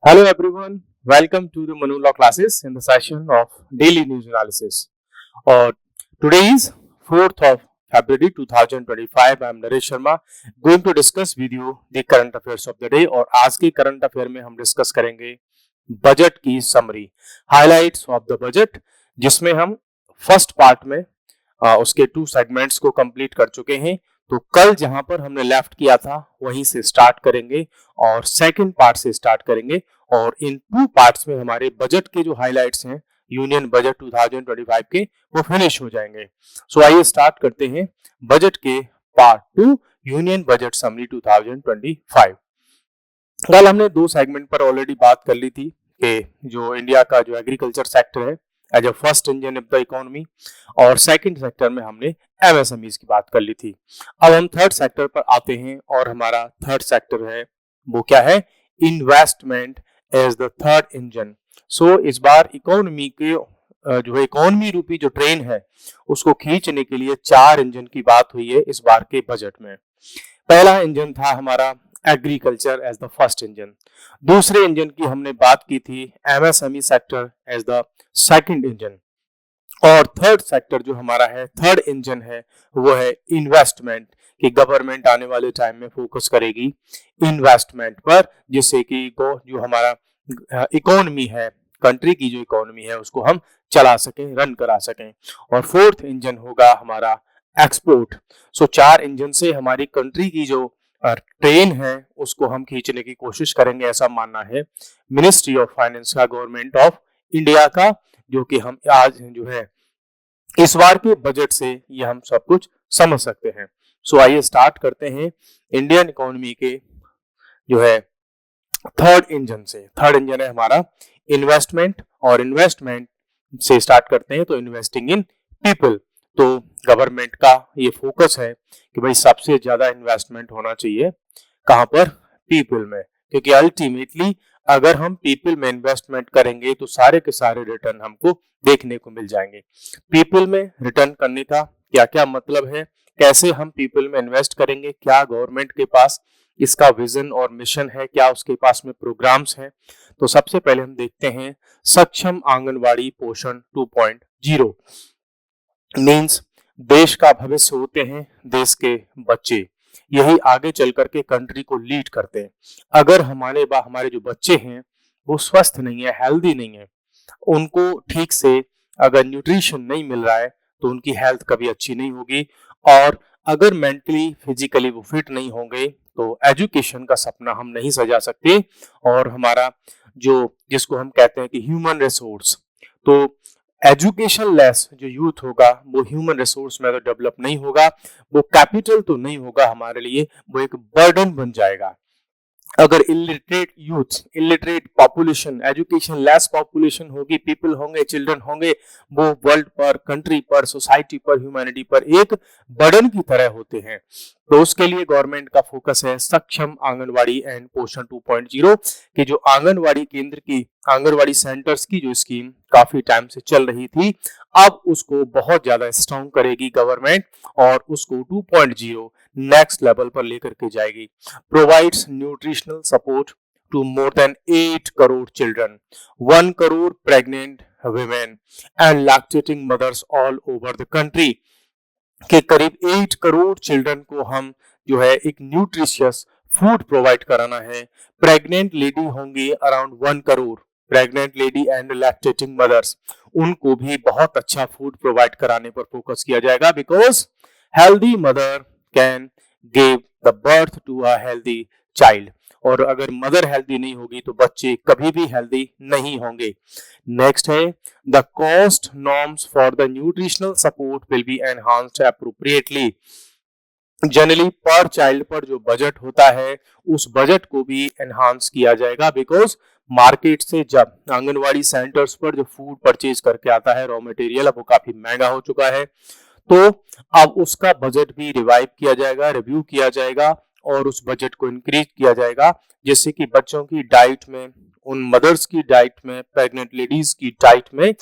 Hello everyone, welcome to the Manu Law classes in the session of daily news analysis. और today is 4th of February 2025. I am Naresh Sharma going to discuss with you the current affairs of the day. और आज के current affair में हम discuss करेंगे budget की summary, highlights of the budget, जिसमें हम फर्स्ट पार्ट में उसके 2 सेगमेंट्स को कंप्लीट कर चुके हैं। तो कल जहां पर हमने लेफ्ट किया था वहीं से स्टार्ट करेंगे और सेकंड पार्ट से स्टार्ट करेंगे और इन 2 पार्ट्स में हमारे बजट के जो हाइलाइट्स हैं यूनियन बजट 2025 के वो फिनिश हो जाएंगे। सो आइए स्टार्ट करते हैं बजट के पार्ट 2 यूनियन बजट समरी 2025। कल हमने 2 सेगमेंट पर ऑलरेडी बात कर ली थी कि जो इंडिया का जो एग्रीकल्चर सेक्टर है as a first engine of the economy, और सेकंड सेक्टर में हमने एमएसएमईज की बात कर ली थी। अब हम थर्ड सेक्टर पर आते हैं और हमारा थर्ड सेक्टर है वो क्या है, investment as the third engine. So इस बार इकोनॉमी के जो है इकोनॉमी रूपी जो ट्रेन है उसको खींचने के लिए 4 इंजन की बात हुई है इस बार के बजट में। पहला इंजन था हमारा agriculture as the first engine, दूसरे इंजन की हमने बात की थी MSME sector as the second engine, और थर्ड सेक्टर जो हमारा है थर्ड इंजन है वो है इन्वेस्टमेंट, कि गवर्नमेंट आने वाले टाइम में फोकस करेगी इन्वेस्टमेंट पर, जिससे कि जो हमारा इकोनॉमी है, कंट्री की जो इकोनॉमी है उसको हम चला सकें, रन करा सकें। और फोर्थ इंजन होगा हमारा एक्सपोर्ट। सो 4 इंजन से हमारी कंट्री की जो ट्रेन है उसको हम खींचने की कोशिश करेंगे, ऐसा मानना है मिनिस्ट्री ऑफ फाइनेंस का, गवर्नमेंट ऑफ इंडिया का, जो कि हम आज जो है इस बार के बजट से ये हम सब कुछ समझ सकते हैं। सो आइए स्टार्ट करते हैं इंडियन इकोनॉमी के जो है थर्ड इंजन से। थर्ड इंजन है हमारा इन्वेस्टमेंट, और इन्वेस्टमेंट से स्टार्ट करते हैं तो इन्वेस्टिंग इन पीपल। तो गवर्नमेंट का ये फोकस है कि भाई सबसे ज्यादा इन्वेस्टमेंट होना चाहिए कहां पर, पीपल में, क्योंकि अल्टीमेटली अगर हम पीपल में इन्वेस्टमेंट करेंगे तो सारे के सारे रिटर्न हमको देखने को मिल जाएंगे। पीपल में रिटर्न करने का क्या क्या मतलब है, कैसे हम पीपल में इन्वेस्ट करेंगे, क्या गवर्नमेंट के पास इसका विजन और मिशन है, क्या उसके पास में प्रोग्राम्स हैं। तो सबसे पहले हम देखते हैं सक्षम आंगनवाड़ी पोषण 2.0। मीन्स देश का भविष्य होते हैं देश के बच्चे, यही आगे चल करके कंट्री को लीड करते हैं। अगर हमारे जो बच्चे हैं वो स्वस्थ नहीं है, हेल्दी नहीं है, उनको ठीक से अगर न्यूट्रिशन नहीं मिल रहा है तो उनकी हेल्थ कभी अच्छी नहीं होगी, और अगर मेंटली फिजिकली वो फिट नहीं होंगे तो एजुकेशन का सपना हम नहीं सजा सकते। और हमारा जो जिसको हम कहते हैं कि ह्यूमन रिसोर्स, तो एजुकेशन लेस जो यूथ होगा वो ह्यूमन रिसोर्स में तो डेवलप नहीं होगा, वो कैपिटल तो नहीं होगा हमारे लिए, वो एक बर्डन बन जाएगा। अगर illiterate youth, illiterate population, education less population होगी, पीपल होंगे, चिल्ड्रन होंगे, वो वर्ल्ड पर, कंट्री पर, सोसाइटी पर, ह्यूमैनिटी पर एक बर्डन की तरह होते हैं। तो उसके लिए गवर्नमेंट का फोकस है सक्षम आंगनवाड़ी एंड पोषण 2.0 की जो आंगनवाड़ी केंद्र की, आंगनवाड़ी सेंटर्स की जो स्कीम काफी टाइम से चल रही थी, अब उसको बहुत ज्यादा स्ट्रॉन्ग करेगी गवर्नमेंट और उसको 2.0 नेक्स्ट लेवल पर लेकर के जाएगी। Provides nutritional support to more than 8 crore children, 1 crore pregnant women and lactating mothers all over the country, के करीब 8 करोड़ चिल्ड्रन को हम जो है एक न्यूट्रिशियस फूड प्रोवाइड कराना है। प्रेग्नेंट लेडी होंगी around 1 crore, pregnant lady and lactating mothers, उनको भी बहुत अच्छा फूड प्रोवाइड कराने पर फोकस किया जाएगा, because healthy mother can give the birth to a healthy child, और अगर मदर हेल्दी नहीं होगी तो बच्चे कभी भी हेल्दी नहीं होंगे। नेक्स्ट है the cost norms for the nutritional support will be enhanced appropriately. Generally पर चाइल्ड पर जो बजट होता है उस बजट को भी एनहांस किया जाएगा, बिकॉज मार्केट से जब आंगनवाड़ी सेंटर्स पर जो फूड परचेज करके आता है, रॉ मटेरियल, अब वो काफी महंगा हो चुका है, तो अब उसका बजट भी रिवाइव किया जाएगा, रिव्यू किया जाएगा और उस बजट को इंक्रीज किया जाएगा, जिससे कि बच्चों की डाइट में, उन मदर्स की डाइट में, प्रेग्नेंट लेडीज की डाइट में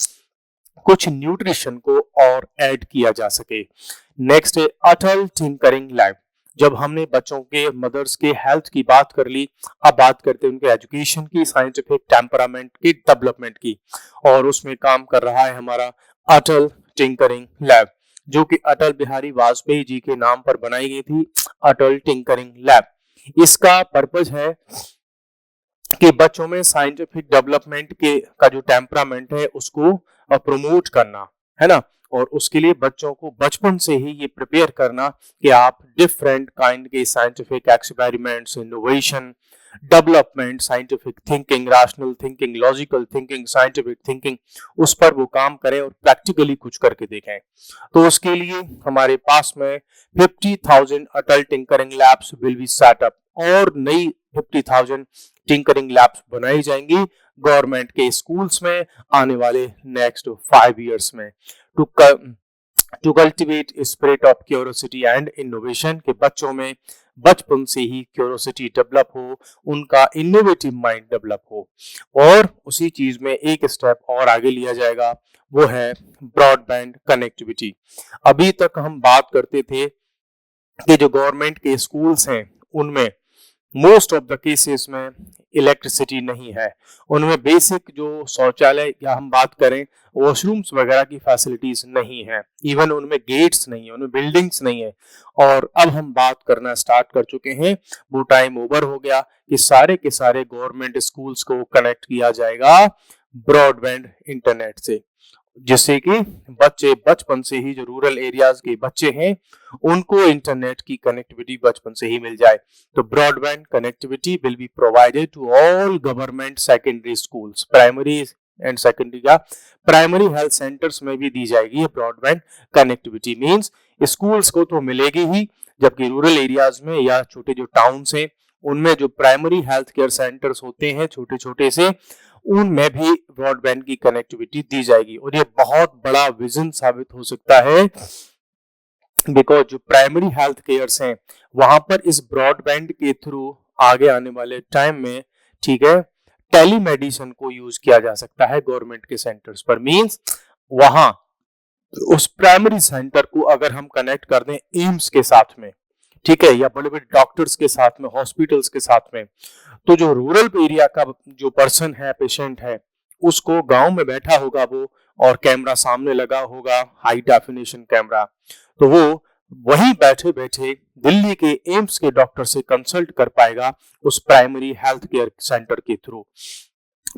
कुछ न्यूट्रिशन को और ऐड किया जा सके। नेक्स्ट है अटल टिंकरिंग लैब। जब हमने बच्चों के मदर्स के हेल्थ की बात कर ली, अब बात करते हैं उनके एजुकेशन की, साइंटिफिक टेम्परामेंट की, डेवलपमेंट की। और उसमें काम कर रहा है हमारा अटल टिंकरिंग लैब, जो कि अटल बिहारी वाजपेयी जी के नाम पर बनाई गई थी, अटल टिंकरिंग लैब। इसका पर्पज है कि बच्चों में साइंटिफिक डेवलपमेंट के का जो टेम्परामेंट है उसको प्रमोट करना, है ना। और उसके लिए बच्चों को बचपन से ही ये प्रिपेयर करना कि आप डिफरेंट काइंड के scientific experiments, innovation, development, scientific thinking, rational thinking, logical thinking, scientific thinking, उस पर वो काम करें और प्रैक्टिकली कुछ करके देखें। तो उसके लिए हमारे पास में 50,000 Atal tinkering labs will be set up, और नई 50,000 टिंकरिंग लैब्स बनाई जाएंगी गवर्नमेंट के स्कूल्स में आने वाले नेक्स्ट 5 इयर्स में, to cultivate spirit of curiosity and innovation, के बच्चों में बचपन से ही क्यूरियोसिटी डेवलप हो, उनका इनोवेटिव माइंड डेवलप हो। और उसी चीज में एक स्टेप और आगे लिया जाएगा, वो है ब्रॉडबैंड कनेक्टिविटी। अभी तक हम बात करते थे कि जो गवर्नमेंट के स्कूल्स हैं उनमें मोस्ट ऑफ द केसेस में इलेक्ट्रिसिटी नहीं है, उनमें बेसिक जो शौचालय या हम बात करें वॉशरूम्स वगैरह की फैसिलिटीज नहीं है, इवन उनमें गेट्स नहीं है, उनमें बिल्डिंग्स नहीं है। और अब हम बात करना स्टार्ट कर चुके हैं, वो टाइम ओवर हो गया कि सारे के सारे गवर्नमेंट स्कूल्स को कनेक्ट किया जाएगा ब्रॉडबैंड इंटरनेट से, जिससे कि बच्चे बचपन से ही, जो रूरल एरियाज के बच्चे हैं, उनको इंटरनेट की कनेक्टिविटी बचपन से ही मिल जाए। तो broadband connectivity will be provided to all government secondary schools, primary and secondary या प्राइमरी हेल्थ सेंटर्स में भी दी जाएगी ये ब्रॉडबैंड कनेक्टिविटी। मींस स्कूल्स को तो मिलेगी ही, जबकि रूरल एरियाज में या छोटे जो टाउन्स हैं उनमें जो प्राइमरी हेल्थ केयर सेंटर्स होते हैं छोटे छोटे से, उनमें भी ब्रॉडबैंड की कनेक्टिविटी दी जाएगी। और ये बहुत बड़ा विजन साबित हो सकता है, बिकॉज जो प्राइमरी हेल्थ केयर्स हैं वहां पर इस ब्रॉडबैंड के थ्रू आगे आने वाले टाइम में, ठीक है, टेलीमेडिसिन को यूज किया जा सकता है गवर्नमेंट के सेंटर्स पर। मींस वहां उस प्राइमरी सेंटर को अगर हम कनेक्ट कर दें एम्स के साथ में, ठीक है, या बड़े बड़े डॉक्टर्स के साथ में, हॉस्पिटल्स के साथ में, तो जो रूरल एरिया का जो पर्सन है, पेशेंट है, उसको गांव में बैठा होगा वो, और कैमरा सामने लगा होगा, हाई डेफिनेशन कैमरा, तो वो वहीं बैठे बैठे दिल्ली के एम्स के डॉक्टर से कंसल्ट कर पाएगा उस प्राइमरी हेल्थ केयर सेंटर के थ्रू।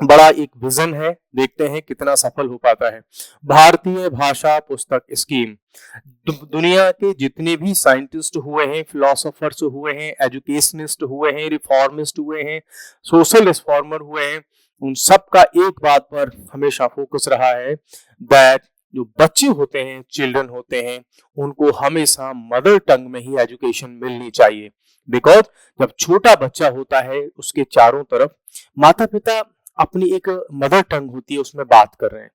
बड़ा एक विजन है, देखते हैं कितना सफल हो पाता है। भारतीय भाषा पुस्तक स्कीम, दुनिया के जितने भी साइंटिस्ट हुए हैं, फिलोसोफर्स हुए हैं, एजुकेशनिस्ट हुए हैं, रिफॉर्मिस्ट हुए हैं, सोशल रिफॉर्मर हुए हैं, उन सब का एक बात पर हमेशा फोकस रहा है दैट जो बच्चे होते हैं, चिल्ड्रन होते हैं, उनको हमेशा मदर टंग में ही एजुकेशन मिलनी चाहिए। बिकॉज जब छोटा बच्चा होता है उसके चारों तरफ माता पिता अपनी एक मदर टंग होती है उसमें बात कर रहे हैं,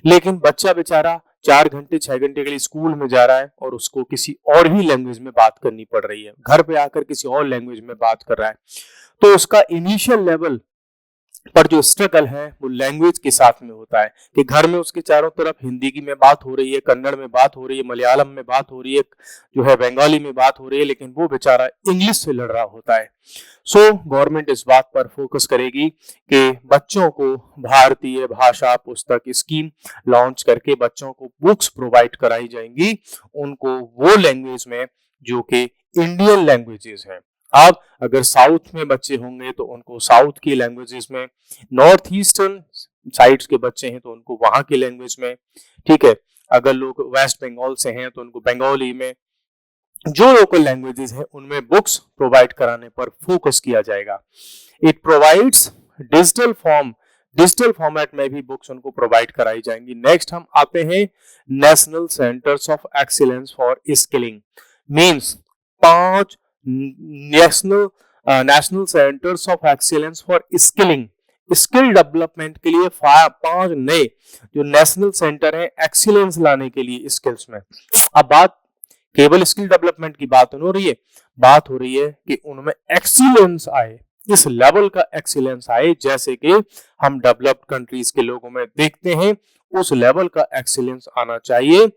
लेकिन बच्चा बेचारा 4 घंटे 6 घंटे के लिए स्कूल में जा रहा है और उसको किसी और ही लैंग्वेज में बात करनी पड़ रही है, घर पे आकर किसी और लैंग्वेज में बात कर रहा है। तो उसका इनिशियल लेवल पर जो स्ट्रगल है वो लैंग्वेज के साथ में होता है कि घर में उसके चारों तरफ हिंदी की में बात हो रही है, कन्नड़ में बात हो रही है, मलयालम में बात हो रही है, जो है बंगाली में बात हो रही है, लेकिन वो बेचारा इंग्लिश से लड़ रहा होता है। सो गवर्नमेंट इस बात पर फोकस करेगी कि बच्चों को भारतीय भाषा पुस्तक स्कीम लॉन्च करके बच्चों को बुक्स प्रोवाइड कराई जाएंगी, उनको वो लैंग्वेज में जो कि इंडियन लैंग्वेजेस हैं। अब अगर साउथ में बच्चे होंगे तो उनको साउथ की लैंग्वेजेस में, नॉर्थ ईस्टर्न साइड्स के बच्चे हैं तो उनको वहां की लैंग्वेज में, ठीक है, अगर लोग वेस्ट बंगाल से हैं तो उनको बंगाली में, जो लोकल लैंग्वेजेस हैं उनमें बुक्स प्रोवाइड कराने पर फोकस किया जाएगा। इट प्रोवाइड्स डिजिटल फॉर्मेट में भी बुक्स उनको प्रोवाइड कराई जाएंगी। नेक्स्ट हम आते हैं national centres of excellence for skilling. Means 5 national centres of excellence for skilling, skill development के लिए 5 नए जो नेशनल सेंटर है एक्सीलेंस लाने के लिए स्किल्स में। अब बात केवल स्किल डेवलपमेंट की बात हो रही है, बात हो रही है कि उनमें एक्सीलेंस आए, इस लेवल का एक्सीलेंस आए जैसे कि हम डेवलप्ड कंट्रीज के लोगों में देखते हैं, उस लेवल का एक्सीलेंस आना चाहिए।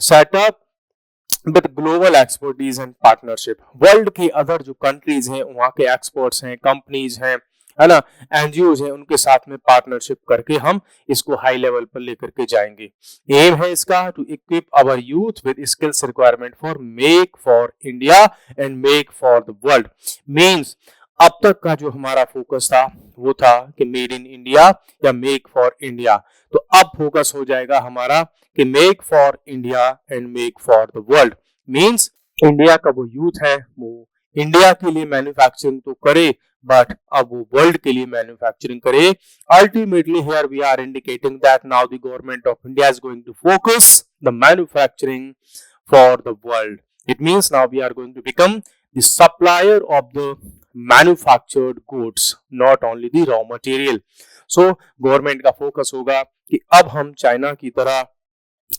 Setup with global expertise and partnership. World के अदर जो कंट्रीज हैं वहाँ के एक्सपर्ट्स हैं, कंपनीज हैं, है ना, एनजीओज हैं, उनके साथ में पार्टनरशिप करके हम इसको हाई लेवल पर लेकर के जाएंगे। एम है इसका to equip our youth with skills requirement for make for India and make for the world. Means अब तक का जो हमारा फोकस था वो था कि मेड इन इंडिया या मेक फॉर इंडिया, तो अब फोकस हो जाएगा हमारा कि make for India and make for the world. Means India का वो यूथ है वो इंडिया के लिए मैन्युफैक्चरिंग तो करे, बट अब वो वर्ल्ड के लिए मैन्युफैक्चरिंग करे। Ultimately here we are indicating that now the government of India is going to focus the manufacturing for the world. It means now we are going to become the supplier of the manufactured goods, not only the raw material. So government का focus होगा कि अब हम China की तरह,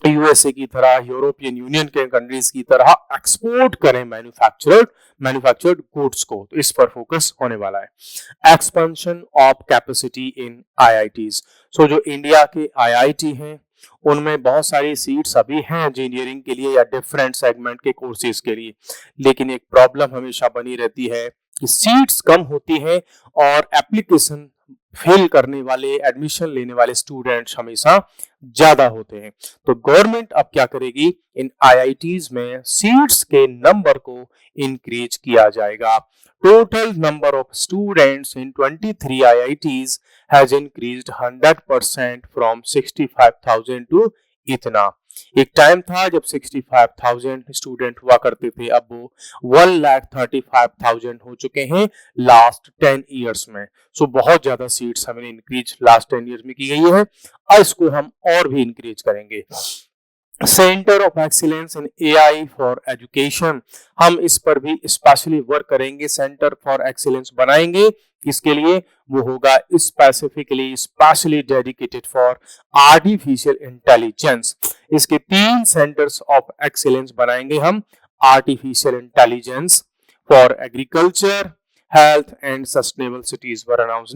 USA की तरह, European union के कंट्रीज की तरह एक्सपोर्ट करें मैन्युफैक्चर्ड गुड्स को, तो इस पर फोकस होने वाला है। Expansion of capacity in IITs. So जो इंडिया के आईआईटी हैं उनमें बहुत सारी सीट्स अभी हैं इंजीनियरिंग के लिए या डिफरेंट सेगमेंट के कोर्सेज के लिए, लेकिन एक प्रॉब्लम हमेशा बनी रहती है कि सीट्स कम होती हैं और एप्लीकेशन फेल करने वाले, एडमिशन लेने वाले स्टूडेंट्स हमेशा ज्यादा होते हैं। तो गवर्नमेंट अब क्या करेगी, इन आईआईटीज में सीट्स के नंबर को इंक्रीज किया जाएगा। Total number of students in 23 IITs has increased 100% from 65,000 to इतना। एक टाइम था जब 65,000 स्टूडेंट हुआ करते थे, अब वो 1,35,000 हो चुके हैं लास्ट 10 ईयर्स में। सो बहुत ज्यादा सीट्स हमें इंक्रीज लास्ट 10 ईयर्स में की गई है और इसको हम और भी इंक्रीज करेंगे। Centre of excellence in AI for education, हम इस पर भी स्पेशली वर्क करेंगे, सेंटर फॉर एक्सीलेंस बनाएंगे। इसके लिए वो होगा specifically specially dedicated for artificial intelligence. इसके 3 सेंटर्स ऑफ एक्सीलेंस बनाएंगे हम। Artificial intelligence for agriculture, health and sustainable cities were announce.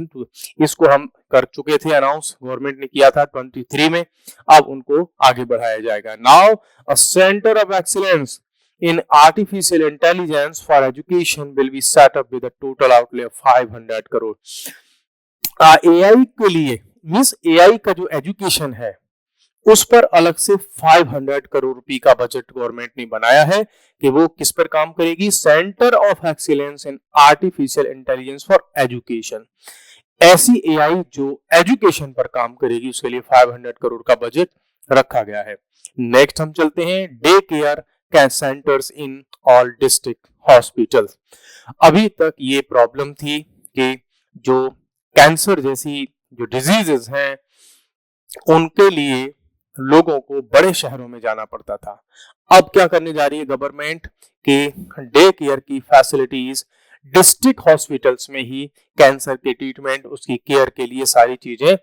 इसको हम कर चुके थे अनाउंस, गवर्नमेंट ने किया था 23 में, अब उनको आगे बढ़ाया जाएगा। Now a centre of excellence in artificial intelligence for education will be set up with a total outlay of 500 crore। AI के लिए मींस AI का जो एजुकेशन है उस पर अलग से 500 करोड़ रुपए का बजट गवर्नमेंट ने बनाया है कि वो किस पर काम करेगी, centre of excellence in artificial intelligence for education. ऐसी AI जो एजुकेशन पर काम करेगी उसके लिए 500 करोड़ का बजट रखा गया है। नेक्स्ट हम चलते हैं day care centres in all district hospitals. अभी तक ये प्रॉब्लम थी कि जो कैंसर जैसी जो डिजीजेस हैं उनके लिए लोगों को बड़े शहरों में जाना पड़ता था। अब क्या करने जा रही है गवर्नमेंट कि डे केयर की फैसिलिटीज डिस्ट्रिक्ट हॉस्पिटल्स में ही कैंसर के ट्रीटमेंट, उसकी केयर के लिए सारी चीजें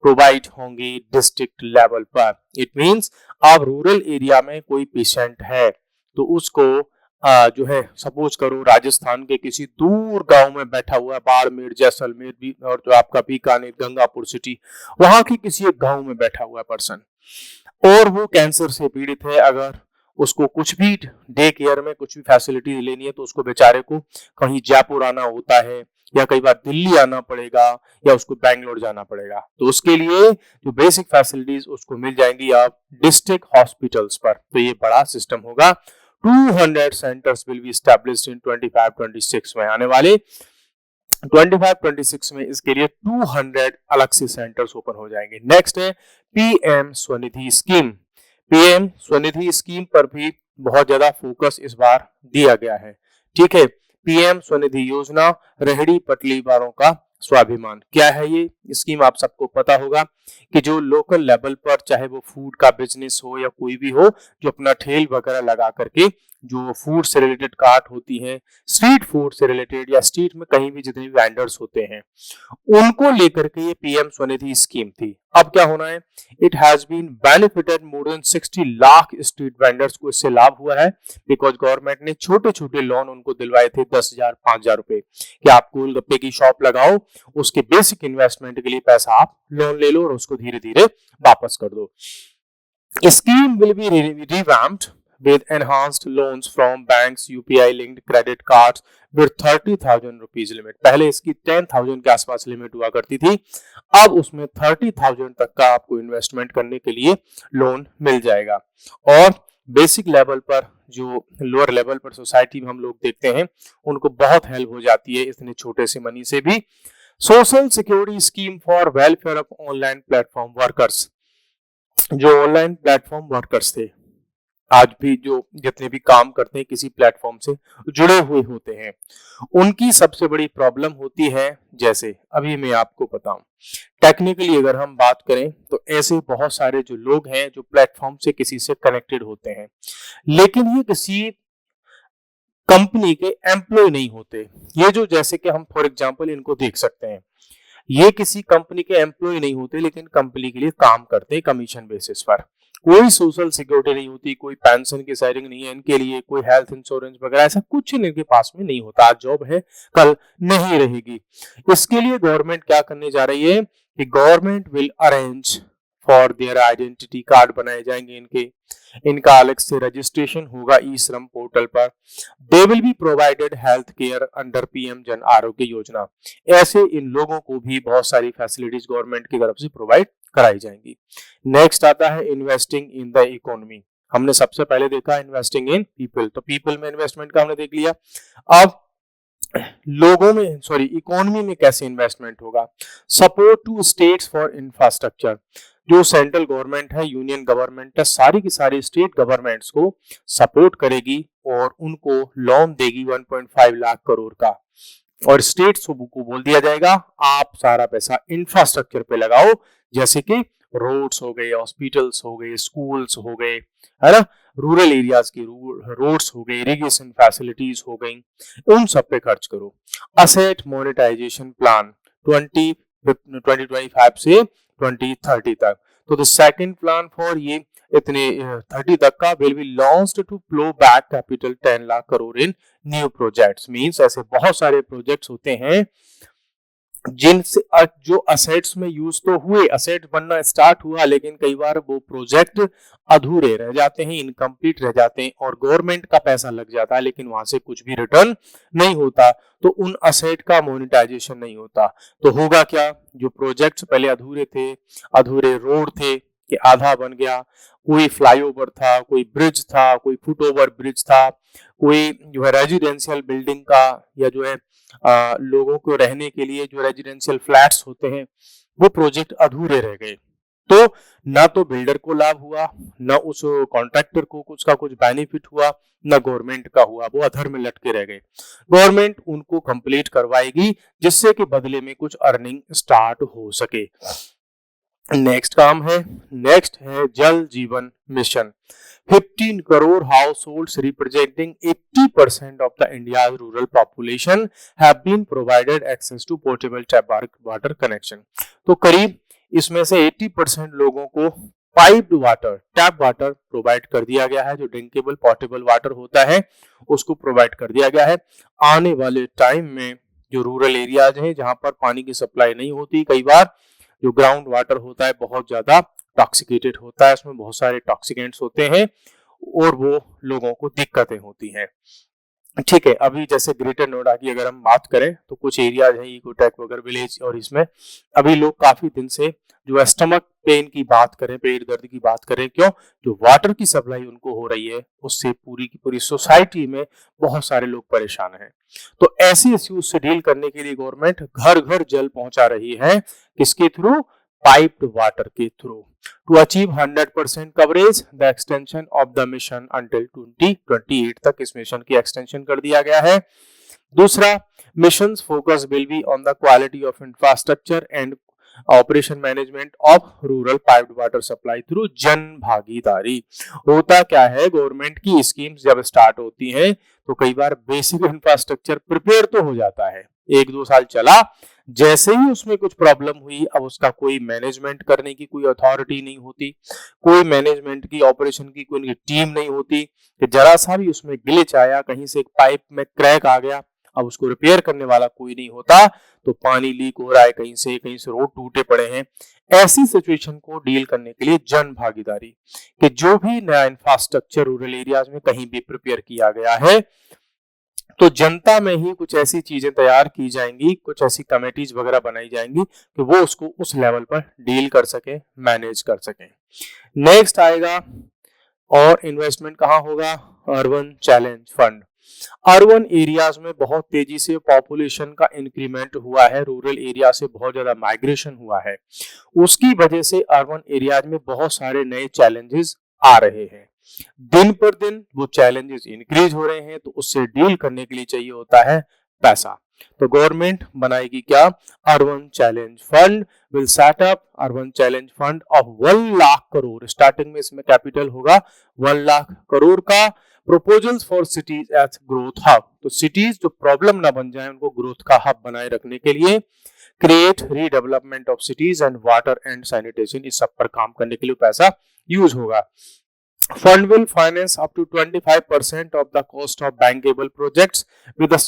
प्रोवाइड होंगी डिस्ट्रिक्ट लेवल पर। इट मींस अब रूरल एरिया में कोई पेशेंट है तो उसको जो है सपोज करो राजस्थान के किसी दूर गांव में बैठा हुआ है, बाड़मेर, जैसलमेर भी, और जो आपका बीकानेर, गंगापुर सिटी, वहां की किसी एक गांव में बैठा हुआ पर्सन और वो कैंसर से पीड़ित है। अगर उसको कुछ भी डे केयर में कुछ भी फैसिलिटी लेनी है तो उसको बेचारे को कहीं जयपुर आना होता है या कई बार दिल्ली आना पड़ेगा या उसको बैंगलोर जाना पड़ेगा। तो उसके लिए जो बेसिक फैसिलिटीज उसको मिल जाएंगी आप डिस्ट्रिक्ट हॉस्पिटल्स पर। तो ये बड़ा सिस्टम होगा। 200 centres will be established in 25-26 में। आने वाले 25-26 में इसके लिए 200 अलग से सेंटर्स ओपन हो जाएंगे। नेक्स्ट है PM Svanidhi scheme. PM Svanidhi scheme पर भी बहुत ज्यादा फोकस इस बार दिया गया है। ठीक है, पीएम स्वनिधि योजना रेहड़ी पटरी वालों का स्वाभिमान। क्या है ये स्कीम, आप सबको पता होगा कि जो लोकल लेवल पर चाहे वो फूड का बिजनेस हो या कोई भी हो, जो अपना ठेल वगैरह लगा करके जो फूड से रिलेटेड कार्ट होती है, स्ट्रीट फूड से रिलेटेड या स्ट्रीट में कहीं भी जितने भी वेंडर्स होते हैं उनको लेकर के ये पीएम स्वनिधि स्कीम थी। अब क्या होना है, it has been benefited more than 60 lakh street vendors को इससे लाभ हुआ है बिकॉज गवर्नमेंट ने छोटे छोटे लोन उनको दिलवाए थे 10,000 5,000 रुपए कि आप गोलगप्पे की शॉप लगाओ, उसके बेसिक इन्वेस्टमेंट के लिए पैसा आप लोन ले लो और उसको धीरे धीरे वापस कर दो। Scheme will be revamped with enhanced loans from banks, UPI linked credit cards with 30,000 rupees limit। पहले इसकी 10,000 के आसपास लिमिट हुआ करती थी, अब उसमें 30,000 तक का आपको इन्वेस्टमेंट करने के लिए लोन मिल जाएगा। और बेसिक लेवल पर, जो लोअर लेवल पर सोसाइटी में हम लोग देखते हैं, उनको बहुत हेल्प हो जाती है इतने छोटे से मनी से भी। Social security scheme for welfare of online platform workers. जो ऑनलाइन प्लेटफॉर्म वर्कर्स थे, आज भी जो जितने भी काम करते हैं किसी प्लेटफॉर्म से जुड़े हुए होते हैं, उनकी सबसे बड़ी प्रॉब्लम होती है, जैसे अभी मैं आपको बताऊं, टेक्निकली अगर हम बात करें तो ऐसे बहुत सारे जो लोग हैं जो प्लेटफॉर्म से किसी से कनेक्टेड होते हैं, लेकिन ये किसी कंपनी के एम्प्लॉय नहीं होते। ये जो, जैसे कि हम फॉर एग्जांपल इनको देख सकते हैं, ये किसी कंपनी के एम्प्लॉय नहीं होते, लेकिन कंपनी के लिए काम करते हैं कमीशन बेसिस पर। कोई सोशल सिक्योरिटी नहीं होती, कोई पेंशन की सेविंग नहीं है इनके लिए, कोई हेल्थ इंश्योरेंस वगैरह ऐसा कुछ इनके पास में नहीं होता। आज जॉब है, कल नहीं रहेगी। इसके लिए गवर्नमेंट क्या करने जा रही है कि government will arrange for their identity card बनाए जाएंगे इनका अलग से रजिस्ट्रेशन होगा ई श्रम पोर्टल पर। They will be provided health care under PM Jan Arogya Yojana. ऐसे इन लोगों को भी बहुत सारी फैसिलिटीज गवर्नमेंट की तरफ से प्रोवाइड कराई जाएंगी। नेक्स्ट आता है इन्वेस्टिंग इन द इकोनॉमी। हमने सबसे पहले देखा इन्वेस्टिंग इन पीपल, तो पीपल में इन्वेस्टमेंट का हमने देख लिया। अब लोगों में, सॉरी, इकोनॉमी में कैसे इन्वेस्टमेंट होगा। Support to states for infrastructure. जो सेंट्रल गवर्नमेंट है, यूनियन गवर्नमेंट है, सारी की सारी स्टेट गवर्नमेंट्स को सपोर्ट करेगी और उनको लोन देगी 1.5 लाख करोड़ का। और स्टेट्स को बोल दिया जाएगा आप सारा पैसा इंफ्रास्ट्रक्चर पे लगाओ, जैसे कि रोड्स हो गए, हॉस्पिटल्स हो गए, स्कूल्स हो गए, है ना, रूरल एरियाज की रोड्स हो गए, इरिगेशन फैसिलिटीज हो गई, उन सब पे खर्च करो। असेट मोनेटाइजेशन प्लान 2025 से 2030 तक। तो द सेकंड प्लान फॉर ये इतने 30 तक का will be launched to flow back capital 10 lakh crore in new projects. Means ऐसे बहुत सारे प्रोजेक्ट्स होते हैं जिनसे जो असेट्स में यूज तो हुए, असेट बनना स्टार्ट हुआ, लेकिन कई बार वो प्रोजेक्ट अधूरे रह जाते हैं, इनकम्प्लीट रह जाते हैं और गवर्नमेंट का पैसा लग जाता है, लेकिन वहां से कुछ भी रिटर्न नहीं होता, तो उन असेट का मोनेटाइजेशन नहीं होता। तो होगा क्या, जो प्रोजेक्ट्स पहले अधूरे थे, अधूरे रोड थे कि आधा बन गया, कोई फ्लाईओवर था, कोई ब्रिज था, कोई फुट ओवर ब्रिज था, कोई जो है रेजिडेंशियल बिल्डिंग का, या जो है लोगों को रहने के लिए जो रेजिडेंशियल फ्लैट्स होते हैं, वो प्रोजेक्ट अधूरे रह गए। तो ना तो बिल्डर को लाभ हुआ, ना उस कॉन्ट्रैक्टर को कुछ का कुछ बेनिफिट हुआ, ना गवर्नमेंट का हुआ, वो अधर में लटके रह गए। गवर्नमेंट उनको कंप्लीट करवाएगी जिससे कि बदले में कुछ अर्निंग स्टार्ट हो सके। नेक्स्ट काम है, नेक्स्ट है जल जीवन mission. 15 crore households representing 80% of the India's rural population have been provided access to potable tap water connection। तो करीब इसमें से 80% लोगों को piped water, tap water provide कर दिया गया है। जो ड्रिंकेबल पोर्टेबल वाटर होता है उसको प्रोवाइड कर दिया गया है। आने वाले टाइम में जो रूरल एरियाज हैं जहां पर पानी की सप्लाई नहीं होती, कई बार जो ग्राउंड वाटर होता है बहुत ज्यादा टॉक्सिकेटेड होता है, इसमें बहुत सारे टॉक्सिकेंट्स होते हैं और वो लोगों को दिक्कतें होती हैं। ठीक है, अभी जैसे ग्रेटर नोएडा की अगर हम बात करें तो कुछ एरियाज हैं, इकोटेक वगैरह विलेज, और इसमें अभी लोग काफी दिन से जो स्टमक पेन की बात करें, पेट दर्द की बात करें, क्यों, जो वाटर की सप्लाई उनको हो रही है उससे पूरी की पूरी सोसाइटी में बहुत सारे लोग परेशान हैं। तो ऐसे इश्यूज से डील करने के लिए गवर्नमेंट घर घर जल पहुंचा रही है, किसके थ्रू, पाइप्ड वाटर के through. To achieve 100% coverage, the extension of the mission until 2028 तक इस मिशन की एक्सटेंशन कर दिया गया है। दूसरा, mission focus will be on the quality of infrastructure and operation management of rural piped water supply through जन भागीदारी। होता क्या है, गवर्नमेंट की स्कीम्स जब स्टार्ट होती हैं तो कई बार बेसिक इंफ्रास्ट्रक्चर प्रिपेयर तो हो जाता है, 1-2 साल चला, जैसे ही उसमें कुछ प्रॉब्लम हुई, अब उसका कोई मैनेजमेंट करने की कोई अथॉरिटी नहीं होती, कोई मैनेजमेंट की, ऑपरेशन की कोई टीम नहीं होती, कि जरा सा भी उसमें ग्लिच आया, कहीं से एक पाइप में क्रैक आ गया, अब उसको रिपेयर करने वाला कोई नहीं होता, तो पानी लीक हो रहा है कहीं से रोड टूटे पड़े हैं। ऐसी सिचुएशन को डील करने के लिए जन भागीदारी, कि जो भी नया इंफ्रास्ट्रक्चर रूरल एरियाज में कहीं भी प्रिपेयर किया गया है, तो जनता में ही कुछ ऐसी चीजें तैयार की जाएंगी, कुछ ऐसी कमेटीज वगैरह बनाई जाएंगी कि वो उसको उस लेवल पर डील कर सके, मैनेज कर सके। नेक्स्ट आएगा, और इन्वेस्टमेंट कहाँ होगा? Urban challenge fund. Urban areas में बहुत तेजी से पॉपुलेशन का इंक्रीमेंट हुआ है, रूरल एरिया से बहुत ज्यादा माइग्रेशन हुआ है, उसकी वजह से अर्बन एरियाज में बहुत सारे नए चैलेंजेस आ रहे हैं। दिन पर दिन वो चैलेंजेस इंक्रीज हो रहे हैं, तो उससे डील करने के लिए चाहिए होता है पैसा। तो गवर्नमेंट बनाएगी क्या? Urban challenge fund. Will set up urban challenge fund of 1 lakh crore. Starting में इसमें कैपिटल होगा 1 लाख करोड़ का। Proposals for cities as growth hub, तो सिटीज जो प्रॉब्लम ना बन जाए उनको ग्रोथ का हब बनाए रखने के लिए। Create redevelopment of cities and water and sanitation, इस सब पर काम करने के लिए पैसा यूज होगा। Fund will finance up to 25% of the cost of bankable projects with a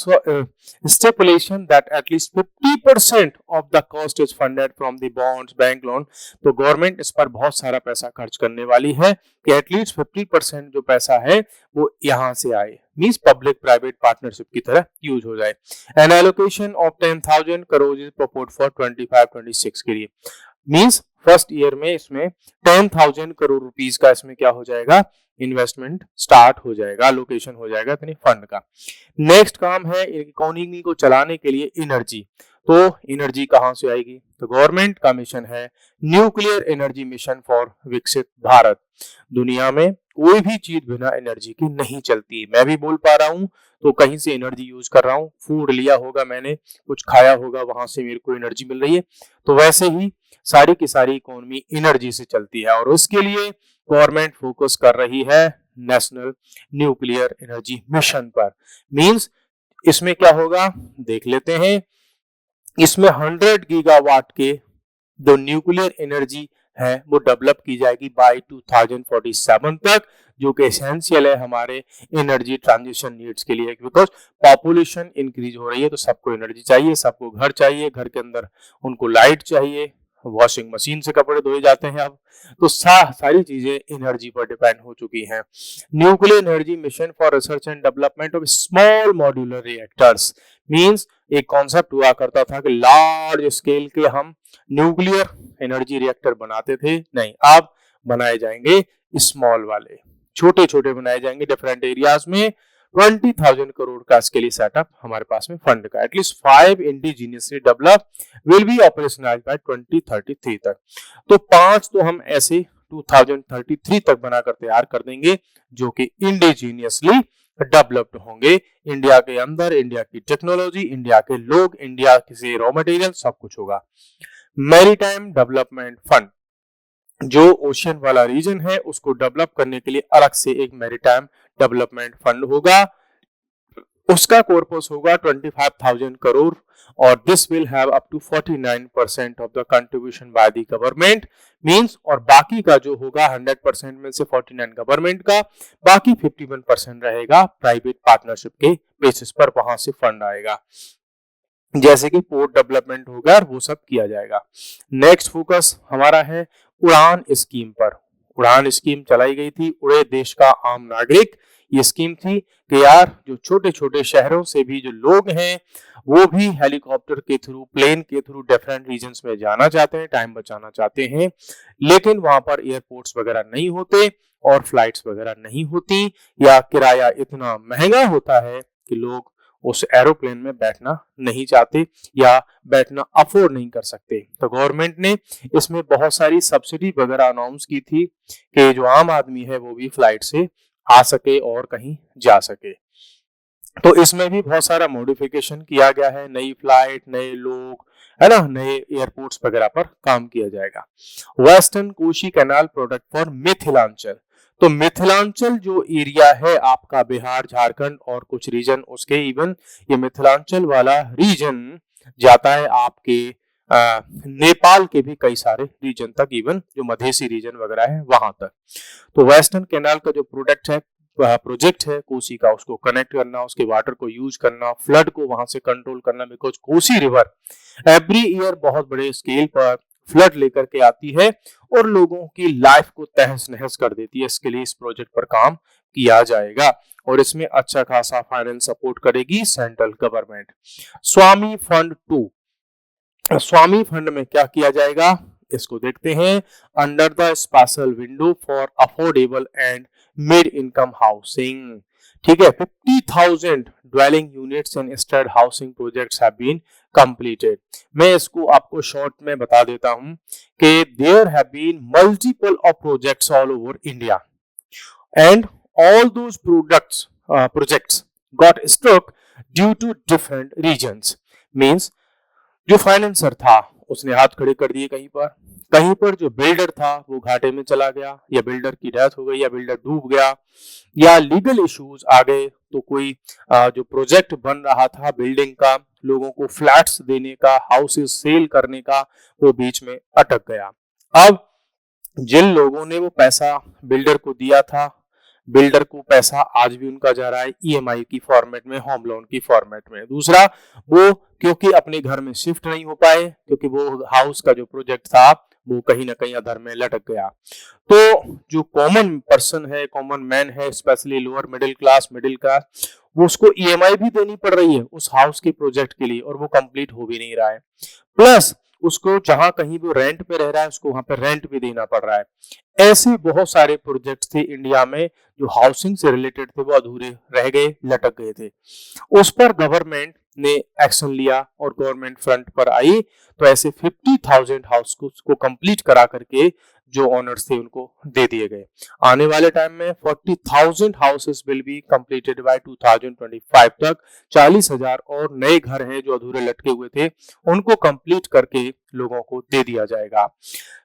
stipulation that at least 50% of the cost is funded from the bonds, bank loan। तो गवर्नमेंट इस पर बहुत सारा पैसा खर्च करने वाली है कि एटलीस्ट 50% जो पैसा है वो यहाँ से आए, मींस पब्लिक प्राइवेट पार्टनरशिप की तरह यूज हो जाए। N allocation of 10,000 crore is proposed for 25-26 के लिए, मींस फर्स्ट ईयर में इसमें 10,000 करोड़ रुपीस का इसमें क्या हो जाएगा? इन्वेस्टमेंट स्टार्ट हो जाएगा, एलोकेशन हो जाएगा इतने फंड का। नेक्स्ट काम है इकोनॉमी को चलाने के लिए एनर्जी। तो एनर्जी कहां से आएगी? तो गवर्नमेंट का मिशन है न्यूक्लियर एनर्जी मिशन फॉर विकसित भारत। दुनिया में कोई भी चीज बिना एनर्जी की नहीं चलती। मैं भी बोल पा रहा हूं तो कहीं से एनर्जी यूज कर रहा हूं, फूड लिया होगा मैंने, कुछ खाया होगा, वहां से मेरे को एनर्जी मिल रही है। तो वैसे ही सारी की सारी इकोनॉमी एनर्जी से चलती है, और उसके लिए गवर्नमेंट फोकस कर रही है नेशनल न्यूक्लियर एनर्जी मिशन पर। मींस इसमें क्या होगा देख लेते हैं। इसमें 100 गीगावाट के जो न्यूक्लियर एनर्जी है वो डेवलप की जाएगी बाय 2047 तक, जो कि एसेंशियल है हमारे एनर्जी ट्रांजिशन नीड्स के लिए, बिकॉज पॉपुलेशन इंक्रीज हो रही है, तो सबको एनर्जी चाहिए, सबको घर चाहिए, घर के अंदर उनको लाइट चाहिए, वॉशिंग मशीन से कपड़े धोए जाते हैं अब, तो सारी चीजें एनर्जी पर डिपेंड हो चुकी हैं। Nuclear energy mission for research and development of small modular reactors, means एक कॉन्सेप्ट हुआ करता था कि लार्ज स्केल के हम न्यूक्लियर एनर्जी रिएक्टर बनाते थे, नहीं, अब बनाए जाएंगे स्मॉल वाले, छोटे छोटे बनाए जाएंगे डिफरेंट एरियाज में। 20,000 करोड़ का इसके लिए सेटअप हमारे पास में फंड का। At least 5 indigenously develop will be operationalised by 2033 तक। तो 5 तो हम ऐसे 2033 तक बनाकर तैयार कर देंगे जो कि इंडिजीनियसली डेवलप्ड होंगे, इंडिया के अंदर, इंडिया की टेक्नोलॉजी, इंडिया के लोग, इंडिया से रॉ मटेरियल सब कुछ होगा। मैरीटाइम डेवलपमेंट फंड, जो ओशियन वाला रीजन है उसको डेवलप करने के लिए अलग से एक मैरीटाइम डेवलपमेंट फंड होगा, उसका कॉर्पस होगा 25,000 करोड़, और this will have up to 49% of the contribution by the government, means, और बाकी का जो होगा 100% में से 49 गवर्नमेंट का, बाकी 51% रहेगा प्राइवेट पार्टनरशिप के बेसिस पर, वहां से फंड आएगा, जैसे कि पोर्ट डेवलपमेंट होगा और वो सब किया जाएगा। नेक्स्ट फोकस हमारा है उड़ान स्कीम पर। उड़ान स्कीम चलाई गई थी, उड़े देश का आम नागरिक, ये स्कीम थी कि यार जो छोटे छोटे शहरों से भी जो लोग हैं वो भी हेलीकॉप्टर के थ्रू, प्लेन के थ्रू डिफरेंट रीजन्स में जाना चाहते हैं, टाइम बचाना चाहते हैं, लेकिन वहां पर एयरपोर्ट्स वगैरह नहीं होते और फ्लाइट्स वगैरह नहीं होती, या किराया इतना महंगा होता है कि लोग उस एरोप्लेन में बैठना नहीं चाहते या बैठना अफोर्ड नहीं कर सकते। तो गवर्नमेंट ने इसमें बहुत सारी सब्सिडी वगैरह अनाउंस की थी कि जो आम आदमी है वो भी फ्लाइट से आ सके और कहीं जा सके। तो इसमें भी बहुत सारा मॉडिफिकेशन किया गया है, नई फ्लाइट, नए लोग, है ना, नए एयरपोर्ट्स वगैरह पर काम किया जाएगा। Western Koshi canal project for Mithilanchal, तो मिथिलांचल जो एरिया है आपका बिहार, झारखंड और कुछ रीजन उसके, इवन ये मिथिलांचल वाला रीजन जाता है आपके नेपाल के भी कई सारे रीजन तक, इवन जो मधेसी रीजन वगैरह है वहां तक। तो वेस्टर्न कैनाल का जो प्रोजेक्ट प्रोजेक्ट है कोसी का, उसको कनेक्ट करना, उसके वाटर को यूज करना, फ्लड को वहां से कंट्रोल करना, because Kosi river every year बहुत बड़े स्केल पर फ्लड लेकर के आती है और लोगों की लाइफ को तहस नहस कर देती है। इसके लिए इस प्रोजेक्ट पर काम किया जाएगा और इसमें अच्छा खासा फाइनेंस सपोर्ट करेगी सेंट्रल गवर्नमेंट। स्वामी फंड 2, स्वामी फंड में क्या किया जाएगा इसको देखते हैं। Under the special window for affordable and mid income housing, ठीक है, 50,000 dwelling units and standard housing projects have been completed। मैं इसको आपको शॉर्ट में बता देता हूं कि there have been multiple of projects all over India and all those projects got stuck due to different regions। Means जो फाइनेंसर था उसने हाथ खड़े कर दिए कहीं पर जो बिल्डर था वो घाटे में चला गया, या बिल्डर की डेथ हो गई, या बिल्डर डूब गया, या लीगल इश्यूज आ गए, तो कोई जो प्रोजेक्ट बन रहा था बिल्डिंग का, लोगों को फ्लैट्स देने का, हाउसेस सेल करने का, वो बीच में अटक गया। अब जिन लोगों ने वो पैसा बिल्डर को दिया था, बिल्डर को पैसा आज भी उनका जा रहा है ईएमआई की फॉर्मेट में, होम लोन की फॉर्मेट में। दूसरा, वो क्योंकि अपने घर में शिफ्ट नहीं हो पाए, क्योंकि वो हाउस का जो प्रोजेक्ट था वो कहीं ना कहीं अधर में लटक गया। तो जो कॉमन पर्सन है, कॉमन मैन है, स्पेशली लोअर मिडिल क्लास, वो उसको ईएमआई भी देनी पड़ रही है उस हाउस के प्रोजेक्ट के लिए, और वो कंप्लीट हो भी नहीं रहा है। प्लस उसको जहां कहीं वो रेंट पे रह रहा है उसको वहां पे रेंट भी देना पड़ रहा है। ऐसे बहुत सारे प्रोजेक्ट्स थे इंडिया में जो हाउसिंग से रिलेटेड थे, वो अधूरे रह गए, लटक गए थे। उस पर गवर्नमेंट ने एक्शन लिया और गवर्नमेंट फ्रंट पर आई, तो ऐसे 50,000 हाउस को कंप्लीट करा करके जो ओनर्स थे उनको दे दिए गए। आने वाले टाइम में 40,000 houses will be completed by 2025 तक। 40,000 और नए घर हैं जो अधूरे लटके हुए थे, उनको कंप्लीट करके लोगों को दे दिया जाएगा।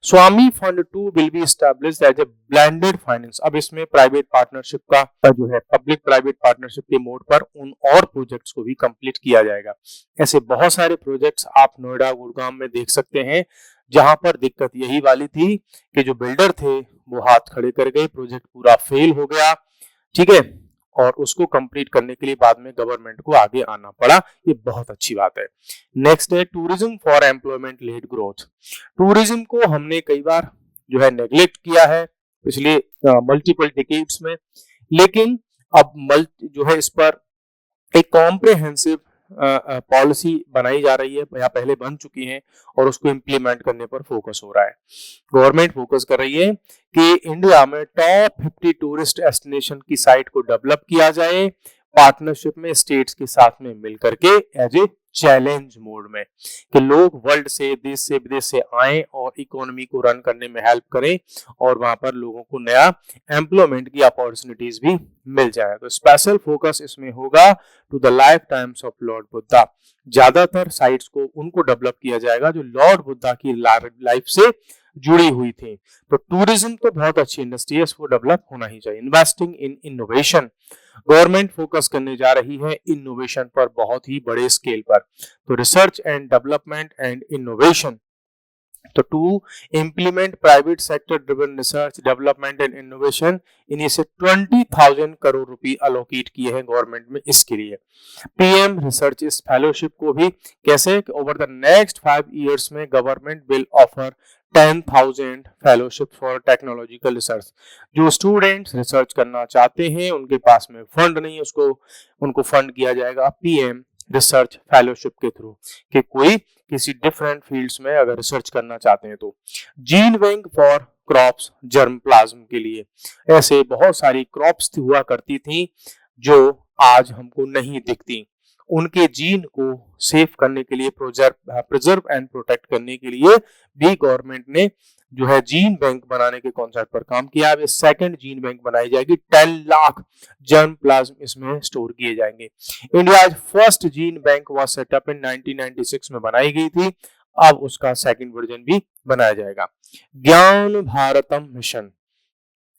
Swami fund 2 will be established as a blended finance. अब इसमें प्राइवेट पार्टनरशिप का जो है, पब्लिक प्राइवेट पार्टनरशिप के मोड पर उन और प्रोजेक्ट्स को भी कंप्लीट किया जाएगा। ऐसे बहुत सारे प्रोजेक्ट्स आप नोएडा, गुड़गांव में देख सकते हैं, जहां पर दिक्कत यही वाली थी कि जो बिल्डर थे वो हाथ खड़े कर गए, प्रोजेक्ट पूरा फेल हो गया, ठीक है, और उसको कंप्लीट करने के लिए बाद में गवर्नमेंट को आगे आना पड़ा। ये बहुत अच्छी बात है। नेक्स्ट है tourism for employment led growth. Tourism को हमने कई बार जो है नेग्लेक्ट किया है पिछले मल्टीपल डिकेड्स में, लेकिन अब जो है इस पर एक कॉम्प्रिहेंसिव पॉलिसी बनाई जा रही है, या पहले बन चुकी है, और उसको इम्प्लीमेंट करने पर फोकस हो रहा है। गवर्नमेंट फोकस कर रही है कि इंडिया में टॉप 50 टूरिस्ट डेस्टिनेशन की साइट को डेवलप किया जाए, पार्टनरशिप में स्टेट्स के साथ में मिलकर के एज ए चैलेंज मोड में, कि लोग वर्ल्ड से, देश से, विदेश से आए और इकोनॉमी को रन करने में हेल्प करें, और वहां पर लोगों को नया एम्प्लॉयमेंट की अपॉर्चुनिटीज भी मिल जाए। तो स्पेशल फोकस इसमें होगा to the life times of lord Buddha. ज्यादातर साइट्स को उनको डेवलप किया जाएगा जो लॉर्ड बुद्धा की लाइफ से जुड़ी हुई थी। तो टूरिज्म तो बहुत अच्छी इंडस्ट्री है, इसको डेवलप होना ही चाहिए। Investing in innovation, government focus करने जा रही है इनोवेशन पर बहुत ही बड़े स्केल पर। तो research and development and innovation, तो to implement private sector driven research development and innovation, इन्हीं से 20,000 करोड़ रुपए अलोकेट किए हैं गवर्नमेंट में इसके लिए। पीएम रिसर्च इस फेलोशिप को भी कैसे, ओवर द नेक्स्ट 5 इयर्स में government will offer 10,000 fellowship for technological research. जो स्टूडेंट्स रिसर्च करना चाहते हैं, उनके पास में फंड नहीं, उनको फंड किया जाएगा पीएम रिसर्च फेलोशिप के थ्रू, कि कोई किसी डिफरेंट फील्ड्स में अगर रिसर्च करना चाहते हैं तो। Gene bank for crops germ plasm के लिए, ऐसे बहुत सारी क्रॉप्स हुआ करती थी जो आज हमको नहीं दिखती, उनके जीन को सेव करने के लिए, प्रिजर्व एंड प्रोटेक्ट करने के लिए भी गवर्नमेंट ने जो है जीन बैंक बनाने के कॉन्सेप्ट पर काम किया। अब सेकंड जीन बैंक बनाई जाएगी, 10 लाख जर्म प्लाज्म इसमें स्टोर किए जाएंगे। India first gene bank was set up in 1996 में बनाई गई थी, अब उसका सेकंड वर्जन भी बनाया जाएगा। ज्ञान भारतम मिशन,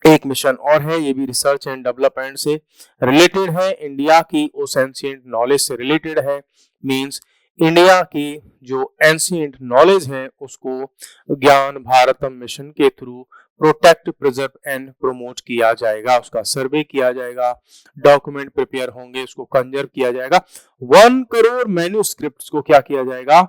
एक मिशन और है, ये भी रिसर्च एंड डेवलपमेंट से रिलेटेड है, इंडिया की उस एंशिएंट नॉलेज से रिलेटेड है। मींस इंडिया की जो एंशिएंट नॉलेज है उसको ज्ञान भारतम मिशन के through protect, preserve and promote किया जाएगा, उसका सर्वे किया जाएगा, डॉक्यूमेंट प्रिपेयर होंगे, उसको कंजर्व किया जाएगा। 1 करोड़ मैन्यूस्क्रिप्ट्स को क्या किया जाएगा,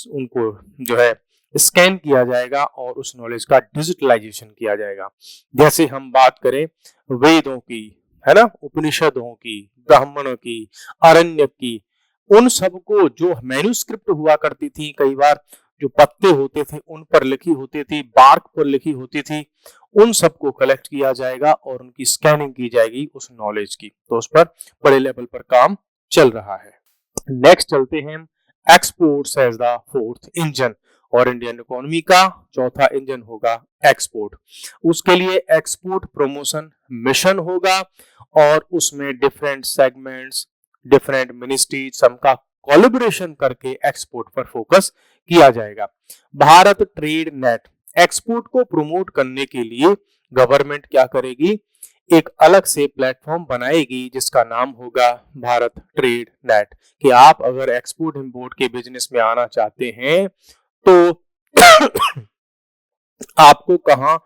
उनको जो है स्कैन किया जाएगा और उस नॉलेज का डिजिटलाइजेशन किया जाएगा। जैसे हम बात करें वेदों की, है ना, उपनिषदों की, ब्राह्मणों की, आरण्यक की, उन सबको जो मैन्यूस्क्रिप्ट हुआ करती थी, कई बार जो पत्ते होते थे उन पर लिखी होती थी, बार्क पर लिखी होती थी, उन सबको कलेक्ट किया जाएगा और उनकी स्कैनिंग की जाएगी उस नॉलेज की। तो उस पर बड़े लेवल पर काम चल रहा है। नेक्स्ट चलते हैं, exports as the fourth engine, और इंडियन इकोनॉमी का चौथा इंजन होगा एक्सपोर्ट। उसके लिए एक्सपोर्ट प्रमोशन मिशन होगा और उसमें डिफरेंट सेगमेंट्स, डिफरेंट मिनिस्ट्रीज सबका कोलैबोरेशन करके एक्सपोर्ट पर फोकस किया जाएगा। भारत ट्रेड नेट, एक्सपोर्ट को प्रमोट करने के लिए गवर्नमेंट क्या करेगी, एक अलग से प्लेटफॉर्म बनाएगी जिसका नाम होगा भारत ट्रेड नेट, कि आप अगर एक्सपोर्ट इंपोर्ट के बिजनेस में आना चाहते हैं तो आपको कहाँ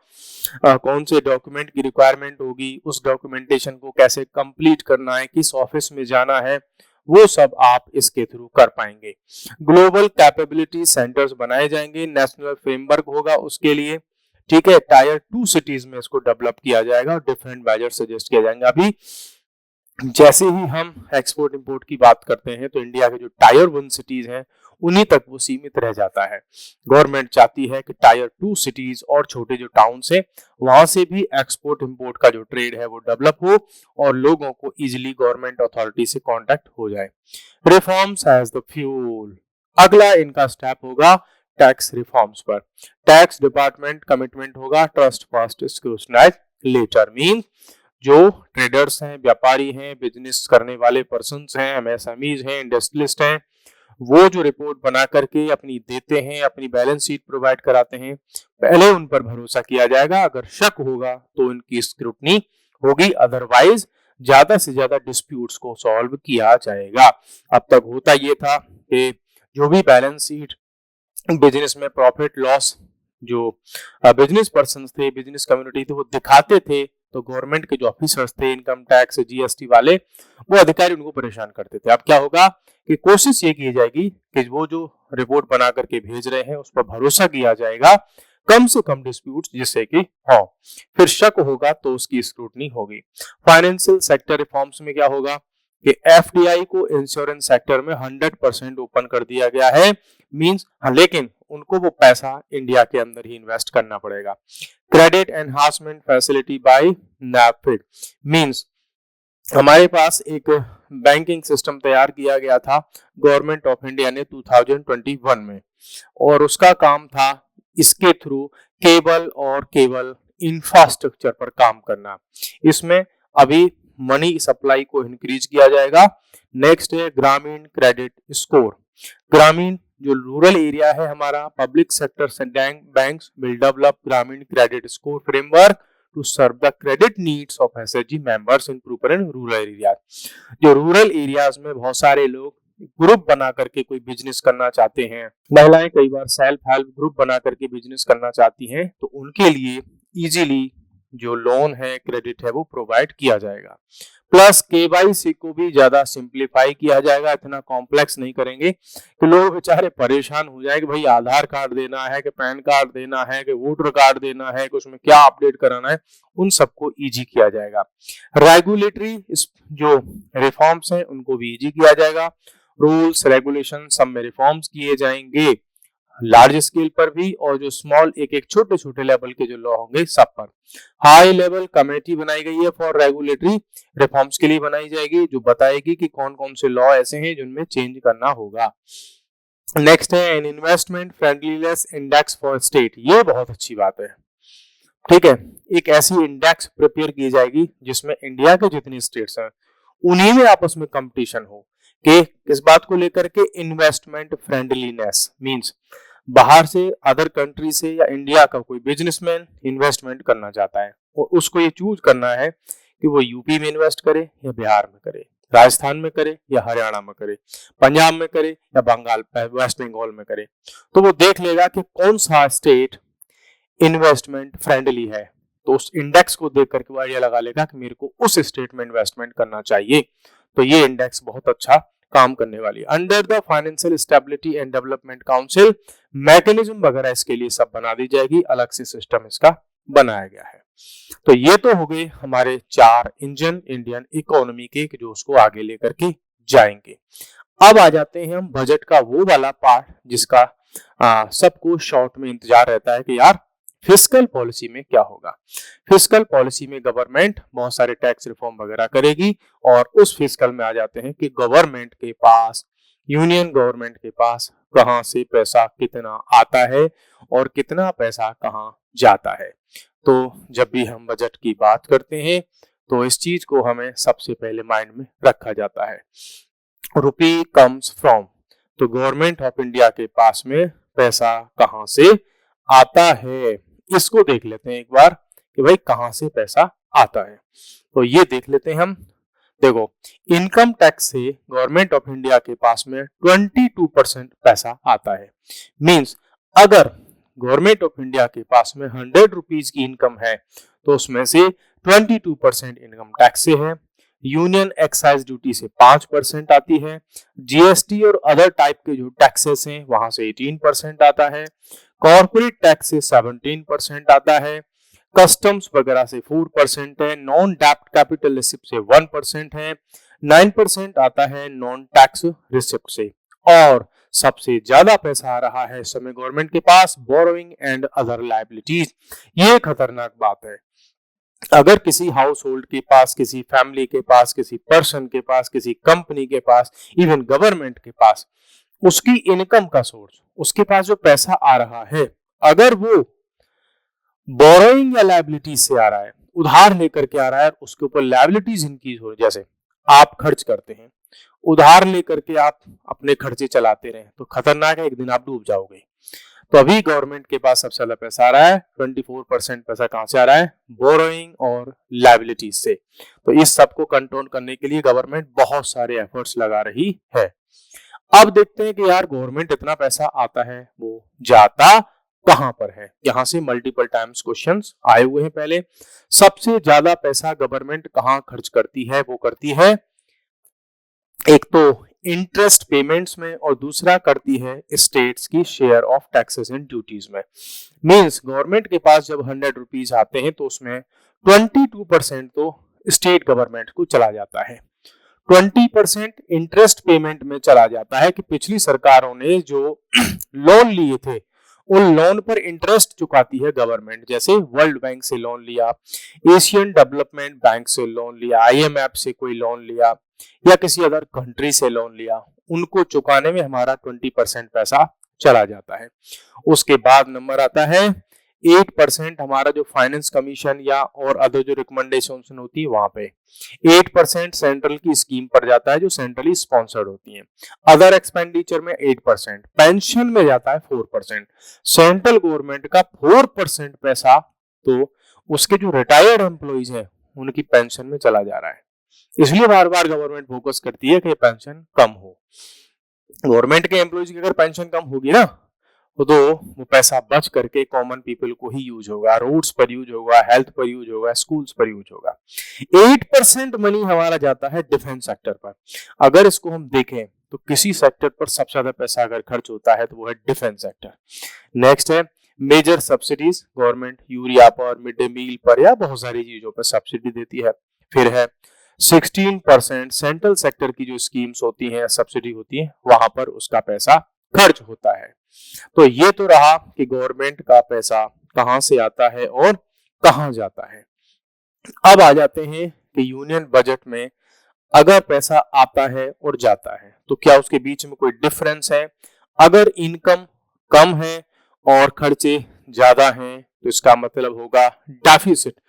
कौन से डॉक्यूमेंट की रिक्वायरमेंट होगी, उस डॉक्यूमेंटेशन को कैसे कंप्लीट करना है, किस ऑफिस में जाना है, वो सब आप इसके थ्रू कर पाएंगे। ग्लोबल कैपेबिलिटी सेंटर्स बनाए जाएंगे, नेशनल फ्रेमवर्क होगा उसके लिए, ठीक है। टायर 2 सिटीज में इसको डेवलप किया जाएगा और डिफरेंट मेजर सजेस्ट किया जाएंगे। अभी जैसे ही हम एक्सपोर्ट इंपोर्ट की बात करते हैं तो इंडिया के जो टायर 1 सिटीज हैं उन्हीं तक वो सीमित रह जाता है। गवर्नमेंट चाहती है कि टायर 2 सिटीज और छोटे जो टाउन है वहां से भी एक्सपोर्ट इंपोर्ट का जो ट्रेड है वो डेवलप हो और लोगों को इजिली गवर्नमेंट अथॉरिटी से कांटेक्ट हो जाए। रिफॉर्म्स एज द फ्यूल, अगला इनका स्टेप होगा टैक्स रिफॉर्म्स पर। टैक्स डिपार्टमेंट कमिटमेंट होगा trust first scrutinise later, mean जो ट्रेडर्स हैं, व्यापारी हैं, बिजनेस करने वाले पर्सन्स हैं, एमएसएमईज हैं, इंडस्ट्रियलिस्ट हैं, वो जो रिपोर्ट बना करके अपनी देते हैं, अपनी बैलेंस शीट प्रोवाइड कराते हैं, पहले उन पर भरोसा किया जाएगा। अगर शक होगा तो उनकी स्क्रूटनी होगी, अदरवाइज ज्यादा से ज्यादा डिस्प्यूट्स को सॉल्व किया जाएगा। अब तक होता ये था कि जो भी बैलेंस शीट बिजनेस में प्रॉफिट लॉस जो बिजनेस पर्सन थे, बिजनेस कम्युनिटी थे, वो दिखाते थे तो गवर्नमेंट के जो ऑफिसर्स थे, इनकम टैक्स, जीएसटी वाले, वो अधिकारी उनको परेशान करते थे। अब क्या होगा कि कोशिश ये की जाएगी कि वो जो रिपोर्ट बना करके भेज रहे हैं उस पर भरोसा किया जाएगा, कम से कम डिस्प्यूट्स जिससे कि हो, फिर शक होगा तो उसकी स्क्रूटनी होगी। फाइनेंशियल सेक्टर रिफॉर्म्स में क्या होगा कि एफडीआई को इंश्योरेंस सेक्टर में 100% ओपन कर दिया गया है, मींस लेकिन उनको वो पैसा इंडिया के अंदर ही इन्वेस्ट करना पड़ेगा। Credit enhancement facility by NAFED, means हमारे पास एक बैंकिंग सिस्टम तैयार किया गया था गवर्नमेंट ऑफ इंडिया ने 2021 में, और उसका काम था इसके थ्रू केबल और केबल इंफ्रास्ट्रक्चर पर काम करना। इसमें अभी मनी सप्लाई को इंक्रीज किया जाएगा। नेक्स्ट है ग्रामीण क्रेडिट स्कोर। ग्रामीण जो रूरल एरिया है हमारा, public sector banks will develop Grameen credit score framework to serve the credit needs of SHG members in rural areas. जो रूरल एरियाज में बहुत सारे लोग ग्रुप बना करके कोई बिजनेस करना चाहते हैं, महिलाएं कई बार सेल्फ हेल्प ग्रुप बना करके बिजनेस करना चाहती हैं, तो उनके लिए इजीली जो लोन है, क्रेडिट है, वो प्रोवाइड किया जाएगा। प्लस केवाईसी को भी ज्यादा सिंप्लीफाई किया जाएगा, इतना कॉम्प्लेक्स नहीं करेंगे कि लोग बेचारे परेशान हो जाए कि भाई आधार कार्ड देना है, कि पैन कार्ड देना है, कि वोटर कार्ड देना है, कि उसमें क्या अपडेट कराना है, उन सबको इजी किया जाएगा। रेगुलेटरी जो रिफॉर्म्स हैं उनको भी इजी किया जाएगा। रूल्स रेगुलेशन सब में रिफॉर्म्स किए जाएंगे, लार्ज स्केल पर भी और जो स्मॉल एक एक छोटे छोटे लेवल के जो लॉ होंगे सब पर। हाई लेवल कमेटी बनाई गई है फॉर रेगुलेटरी रिफॉर्म्स के लिए बनाई जाएगी, जो बताएगी कि कौन कौन से लॉ ऐसे हैं जिनमें चेंज करना होगा। नेक्स्ट है an investment friendliness index for state. ये बहुत अच्छी बात है, ठीक है। एक ऐसी इंडेक्स प्रिपेयर की जाएगी जिसमें इंडिया के जितने स्टेट्स हैं उन्हीं में आपस में कंपटीशन हो कि किस बात को लेकर के, इन्वेस्टमेंट फ्रेंडलीनेस, मींस बाहर से, अदर कंट्री से या इंडिया का कोई बिजनेसमैन इन्वेस्टमेंट करना चाहता है और उसको ये चूज करना है कि वो यूपी में इन्वेस्ट करे या बिहार में करे, राजस्थान में करे या हरियाणा में करे, पंजाब में करे या बंगाल वेस्ट बंगाल में करे। तो वो देख लेगा कि कौन सा स्टेट इन्वेस्टमेंट फ्रेंडली है, तो उस इंडेक्स को देख करके वो आइडिया लगा लेगा कि मेरे को उस स्टेट में इन्वेस्टमेंट करना चाहिए। तो ये इंडेक्स बहुत अच्छा काम करने वाली है। Under the financial stability and development council mechanism वगैरह इसके लिए सब बना दी जाएगी, अलग से सिस्टम इसका बनाया गया है। तो ये तो हो गए हमारे 4 इंजन इंडियन इकोनॉमी के जो उसको आगे लेकर के जाएंगे। अब आ जाते हैं हम बजट का वो वाला पार्ट जिसका सबको शॉर्ट में इंतजार रहता है कि यार फिस्कल पॉलिसी में क्या होगा। फिस्कल पॉलिसी में गवर्नमेंट बहुत सारे टैक्स रिफॉर्म वगैरह करेगी और उस फिस्कल में आ जाते हैं कि गवर्नमेंट के पास, यूनियन गवर्नमेंट के पास कहां से पैसा कितना आता है और कितना पैसा कहां जाता है। तो जब भी हम बजट की बात करते हैं तो इस चीज को हमें सबसे पहले माइंड में रखा जाता है। रुपी कम्स फ्रॉम, तो गवर्नमेंट ऑफ इंडिया के पास में पैसा कहां से आता है, इसको देख लेते हैं एक बार कि भाई कहां से पैसा आता है। तो ये देख लेते हैं हम। देखो, इनकम टैक्स से गवर्नमेंट ऑफ इंडिया के पास में 22% पैसा आता है। मींस अगर गवर्नमेंट ऑफ इंडिया के पास में 100 रुपीज की इनकम है तो उसमें से 22% इनकम टैक्स से है, यूनियन एक्साइज ड्यूटी से 5% आती है, जीएसटी और अदर टाइप के जो टैक्सेस हैं वहां से 18% आता है, कॉर्पोरेट टैक्स से 17% आता है, कस्टम्स वगैरह से 4% है, नॉन डेप्ट कैपिटल रिसिप्ट से 1% है, 9% आता है नॉन टैक्स रिसिप्ट से, और सबसे ज्यादा पैसा आ रहा है इस समय गवर्नमेंट के पास बोरोइंग एंड अदर लायबिलिटीज। ये खतरनाक बात है। अगर किसी हाउस होल्ड के पास, किसी फैमिली के पास, किसी पर्सन के पास, किसी कंपनी के पास, इवन गवर्नमेंट के पास उसकी इनकम का सोर्स, उसके पास जो पैसा आ रहा है, अगर वो बोरोइंग या लायबिलिटीज से आ रहा है, उधार लेकर के आ रहा है, उसके ऊपर लायबिलिटीज इंक्रीज हो रही, जैसे आप खर्च करते हैं, उधार लेकर के आप अपने खर्चे चलाते रहे तो खतरनाक है, एक दिन आप डूब जाओगे। तो अभी गवर्नमेंट के पास सबसे ज्यादा पैसा आ रहा है, 24% पैसा कहां से आ रहा है, बोरोइंग और लायबिलिटीज से। तो इस सब को कंट्रोल करने के लिए गवर्नमेंट बहुत सारे एफर्ट्स लगा रही है। अब देखते हैं कि यार गवर्नमेंट इतना पैसा आता है वो जाता कहां पर है। यहां से मल्टीपल टाइम्स क्वेश्चंस आए हुए हैं पहले। सबसे ज्यादा पैसा गवर्नमेंट कहां खर्च करती है, वो करती है एक तो इंटरेस्ट पेमेंट्स में और दूसरा करती है स्टेट्स की share of taxes and duties में। मींस गवर्नमेंट के पास जब 100 रुपीज आते हैं तो उसमें 22% तो स्टेट गवर्नमेंट को चला जाता है, 20% इंटरेस्ट पेमेंट में चला जाता है कि पिछली सरकारों ने जो लोन लिए थे उन लोन पर इंटरेस्ट चुकाती है गवर्नमेंट। जैसे वर्ल्ड बैंक से लोन लिया, एशियन डेवलपमेंट बैंक से लोन लिया, आईएमएफ से कोई लोन लिया या किसी अदर कंट्री से लोन लिया, उनको चुकाने में हमारा 20% पैसा चला जाता है। उसके बाद नंबर आता है 8% हमारा जो फाइनेंस कमीशन या और अदर जो रिकमेंडेशन होती है वहां पे 8% सेंट्रल की स्कीम पर जाता है जो सेंट्रली स्पॉन्सर्ड होती है। अदर एक्सपेंडिचर में 8%, पेंशन में जाता है 4%। सेंट्रल गवर्नमेंट का 4% पैसा तो उसके जो रिटायर्ड एम्प्लॉइज हैं उनकी पेंशन में चला जा रहा है। इसलिए बार बार गवर्नमेंट फोकस करती है कि पेंशन कम हो। गवर्नमेंट के एम्प्लॉइज की अगर पेंशन कम होगी ना तो वो पैसा बच करके कॉमन पीपल को ही यूज होगा, रोड्स पर यूज होगा, हेल्थ पर यूज होगा, स्कूल्स पर यूज होगा। 8% मनी हमारा जाता है डिफेंस सेक्टर पर। अगर इसको हम देखें तो किसी सेक्टर पर सबसे ज्यादा पैसा अगर खर्च होता है तो वो है डिफेंस सेक्टर। नेक्स्ट है मेजर सब्सिडीज, गवर्नमेंट यूरिया पर, मिड डे मील पर या बहुत सारी चीजों पर सब्सिडी देती है। फिर है 16% सेंट्रल सेक्टर की जो स्कीम्स होती हैं, सब्सिडी होती है, वहां पर उसका पैसा खर्च होता है। तो ये तो रहा कि गवर्नमेंट का पैसा कहां से आता है और कहां जाता है। अब आ जाते हैं कि यूनियन बजट में अगर पैसा आता है और जाता है तो क्या उसके बीच में कोई डिफरेंस है। अगर इनकम कम है और खर्चे ज्यादा हैं तो इसका मतलब होगा डेफिसिट।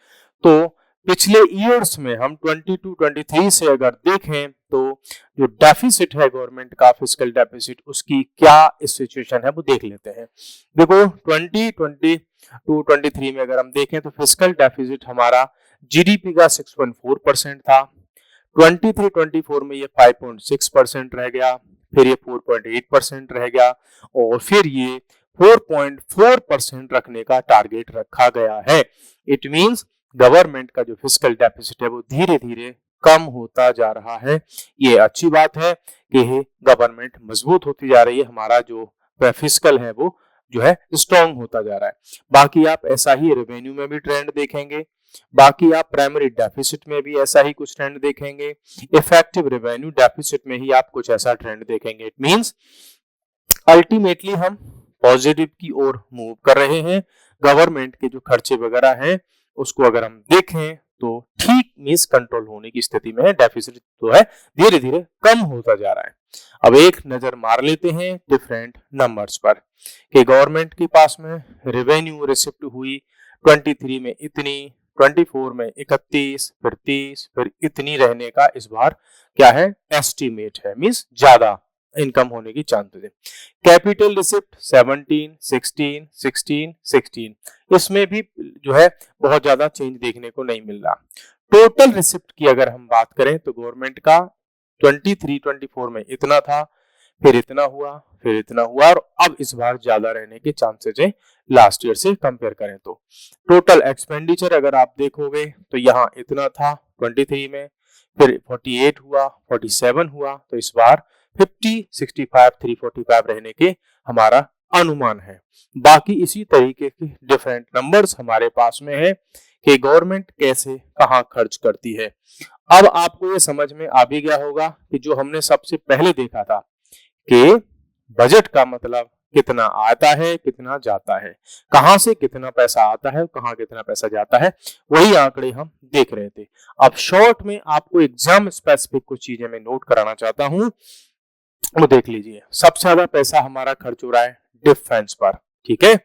तो पिछले ईयर्स में हम 22-23 से अगर देखें तो जो डेफिसिट है गवर्नमेंट का, फिस्कल डेफिसिट, उसकी क्या सिचुएशन है वो देख लेते हैं। देखो 2022-23 में अगर हम देखें तो फिस्कल डेफिसिट हमारा जीडीपी का 6.4% था। 23-24 में ये 5.6% रह गया, फिर ये 4.8% रह गया और फिर ये 4.4% रखने का टारगेट रखा गया है। इट मींस गवर्नमेंट का जो फिस्कल डेफिसिट है वो धीरे धीरे कम होता जा रहा है। ये अच्छी बात है कि गवर्नमेंट मजबूत होती जा रही है, हमारा जो फिस्कल है वो जो है स्ट्रांग होता जा रहा है। बाकी आप ऐसा ही रेवेन्यू में भी ट्रेंड देखेंगे, बाकी आप प्राइमरी डेफिसिट में भी ऐसा ही कुछ ट्रेंड देखेंगे, इफेक्टिव रेवेन्यू डेफिसिट में ही आप कुछ ऐसा ट्रेंड देखेंगे। इट मींस अल्टीमेटली हम पॉजिटिव की ओर मूव कर रहे हैं। गवर्नमेंट के जो खर्चे वगैरह हैं उसको अगर हम देखें तो ठीक मींस कंट्रोल होने की स्थिति में है, डेफिसिट तो है धीरे धीरे कम होता जा रहा है। अब एक नजर मार लेते हैं डिफरेंट नंबर्स पर कि गवर्नमेंट के पास में रेवेन्यू रिसिप्ट हुई 23 में इतनी, 24 में 31, फिर 30, फिर इतनी रहने का इस बार क्या है एस्टिमेट है, मींस ज्यादा इनकम होने की चांसेस है। कैपिटल रिसिप्ट 17, 16, 16, 16, इसमें भी जो है बहुत ज्यादा चेंज देखने को नहीं मिल रहा। टोटल रिसिप्ट की अगर हम बात करें तो गवर्नमेंट का 23, 24 में इतना था, फिर इतना हुआ, फिर इतना हुआ, और अब इस बार ज्यादा रहने के चांसेस है लास्ट ईयर से कंपेयर करें तो। टोटल एक्सपेंडिचर अगर आप देखोगे तो यहाँ इतना था 23 में, फिर 48 हुआ, 47 हुआ, तो इस बार 50, 65, 345 रहने के हमारा अनुमान है। बाकी इसी तरीके के डिफरेंट नंबर्स हमारे पास में है कि गवर्नमेंट कैसे कहां खर्च करती है। अब आपको ये समझ में आ भी गया होगा कि जो हमने सबसे पहले देखा था कि बजट का मतलब कितना आता है कितना जाता है, कहां से कितना पैसा आता है कहां कितना पैसा जाता है, वही आंकड़े हम देख रहे थे। अब शॉर्ट में आपको एग्जाम स्पेसिफिक कुछ चीजें मैं नोट कराना चाहता हूं, वो देख लीजिए। सबसे ज्यादा पैसा हमारा खर्च हो रहा है डिफेंस पर, ठीक है।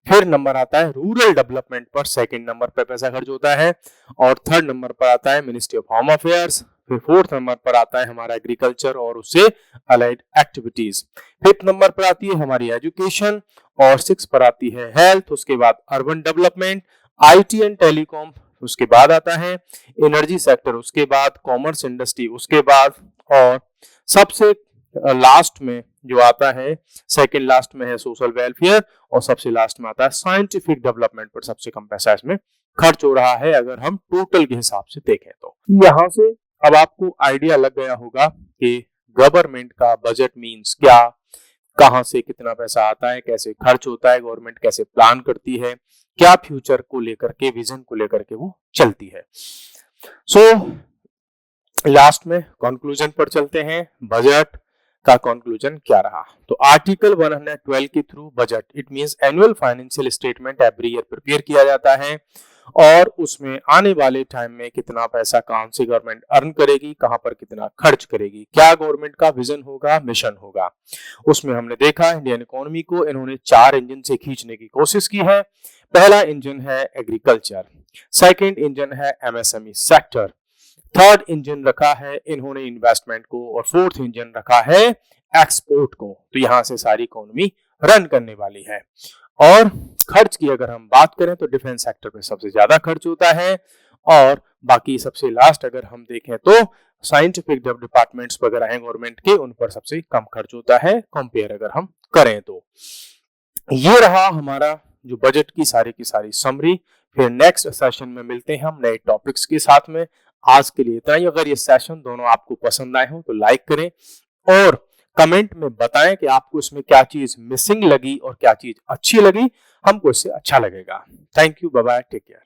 फिर नंबर आता है रूरल डेवलपमेंट पर, सेकंड नंबर पर पैसा खर्च होता है, और थर्ड नंबर पर आता है मिनिस्ट्री ऑफ होम अफेयर्स, फिर फोर्थ नंबर पर आता है हमारा एग्रीकल्चर और उससे अलाइड एक्टिविटीज, फिफ्थ नंबर पर आती है हमारी एजुकेशन, और सिक्स पर आती है हेल्थ, उसके बाद urban development, IT and telecom, उसके बाद आता है एनर्जी सेक्टर, उसके बाद कॉमर्स इंडस्ट्री, उसके बाद और सबसे लास्ट में जो आता है, सेकंड लास्ट में है सोशल वेलफेयर, और सबसे लास्ट में आता है साइंटिफिक डेवलपमेंट पर सबसे कम पैसा इसमें खर्च हो रहा है अगर हम टोटल के हिसाब से देखें तो। यहां से अब आपको आइडिया लग गया होगा कि गवर्नमेंट का बजट मींस क्या, कहां से कितना पैसा आता है, कैसे खर्च होता है, गवर्नमेंट कैसे प्लान करती है, क्या फ्यूचर को लेकर के, विजन को लेकर के वो चलती है। सो लास्ट में कंक्लूजन पर चलते हैं, बजट का कंक्लूजन क्या रहा। तो आर्टिकल 112 के through budget it means annual financial statement every year prepare किया जाता है, और उसमें आने वाले टाइम में कितना पैसा कहां से गवर्नमेंट अर्न करेगी, कहां पर कितना खर्च करेगी, क्या गवर्नमेंट का विजन होगा, मिशन होगा। उसमें हमने देखा इंडियन इकोनॉमी को इन्होंने 4 इंजन से खींचने की कोशिश की है। पहला इंजन है एग्रीकल्चर, सेकेंड इंजन है एमएसएमई सेक्टर, थर्ड इंजन रखा है इन्होंने इन्वेस्टमेंट को, और फोर्थ इंजन रखा है एक्सपोर्ट को। तो यहां से सारी इकोनॉमी रन करने वाली है। और खर्च की अगर हम बात करें तो डिफेंस सेक्टर पे सबसे ज्यादा खर्च होता है, और बाकी सबसे लास्ट अगर हम देखें तो साइंटिफिक डिपार्टमेंट्स वगैरह हैं गवर्नमेंट के, उन पर सबसे कम खर्च होता है कंपेयर अगर हम करें तो। ये रहा हमारा जो बजट की सारी समरी। फिर नेक्स्ट सेशन में मिलते हैं हम नए टॉपिक्स के साथ में। आज के लिए इतना ही। अगर ये सेशन दोनों आपको पसंद आए हो तो लाइक करें, और कमेंट में बताएं कि आपको इसमें क्या चीज मिसिंग लगी और क्या चीज अच्छी लगी, हमको इससे अच्छा लगेगा। Thank you, bye bye, take care.